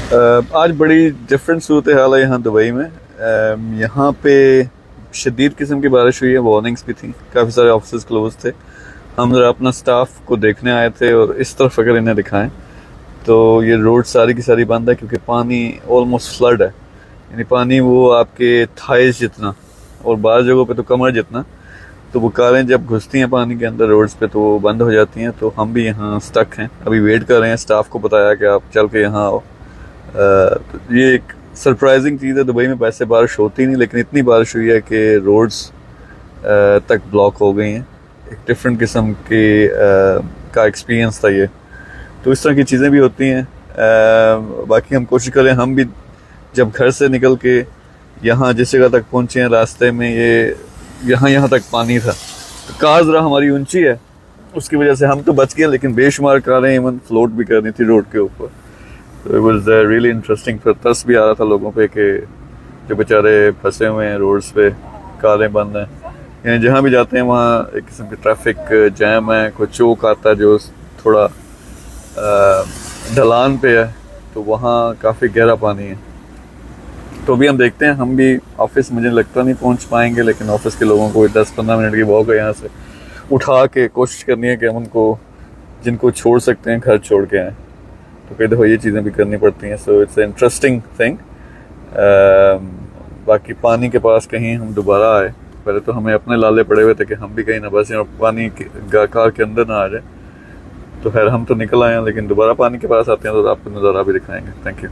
आज बड़ी डिफरेंट सूरत हाल है यहाँ दुबई में। यहाँ पे शदीद किस्म की बारिश हुई है, वार्निंग्स भी थी, काफ़ी सारे ऑफिस क्लोज थे। हम ज़रा अपना स्टाफ को देखने आए थे और इस तरफ अगर इन्हें दिखाएं तो ये रोड सारी की सारी बंद है क्योंकि पानी ऑलमोस्ट फ्लड है। यानी पानी वो आपके थाइस जितना और बाज़ जगहों पे तो कमर जितना। तो वो कारें जब घुसती हैं पानी के अंदर रोड्स पे तो वो बंद हो जाती हैं। तो हम भी यहाँ स्टक हैं, अभी वेट कर रहे हैं। स्टाफ को बताया कि आप चल के यहाँ आओ। तो ये एक सरप्राइजिंग चीज़ है, दुबई में वैसे बारिश होती नहीं लेकिन इतनी बारिश हुई है कि रोड्स तक ब्लॉक हो गई हैं। एक डिफरेंट किस्म के का एक्सपीरियंस था ये। तो इस तरह की चीज़ें भी होती हैं। बाकी हम कोशिश करें, हम भी जब घर से निकल के यहाँ जिस जगह तक पहुँचे हैं रास्ते में ये यहाँ तक पानी था। तो कार ज़रा हमारी ऊंची है, उसकी वजह से हम तो बच गए लेकिन बेशुमार कारें इवन फ्लोट भी करनी थी रोड के ऊपर। तो इट वाज रियली इंटरेस्टिंग। फिर तरस भी आ रहा था लोगों पे कि जो बेचारे फंसे हुए हैं रोड्स पे, कारें बंद हैं। यानी जहाँ भी जाते हैं वहाँ एक किस्म की ट्रैफिक जैम है। कोई चौक आता है जो थोड़ा ढलान पे है, तो वहाँ काफ़ी गहरा पानी है। तो अभी हम देखते हैं, हम भी ऑफिस मुझे लगता नहीं पहुँच पाएंगे लेकिन ऑफिस के लोगों को 10-15 मिनट की वॉक है यहाँ से, उठा के कोशिश करनी है कि हम उनको जिनको छोड़ सकते हैं घर छोड़ के आएँ। तो कई दफ़ा ये चीज़ें भी करनी पड़ती हैं। So it's interesting thing. बाकी पानी के पास कहीं हम दोबारा आए, पहले तो हमें अपने लाले पड़े हुए थे कि हम भी कहीं ना बस और पानी कार के अंदर ना आ जाए। तो खैर हम तो निकल आए हैं लेकिन दोबारा पानी के पास आते हैं तो आपको नज़ारा भी दिखाएंगे। Thank you.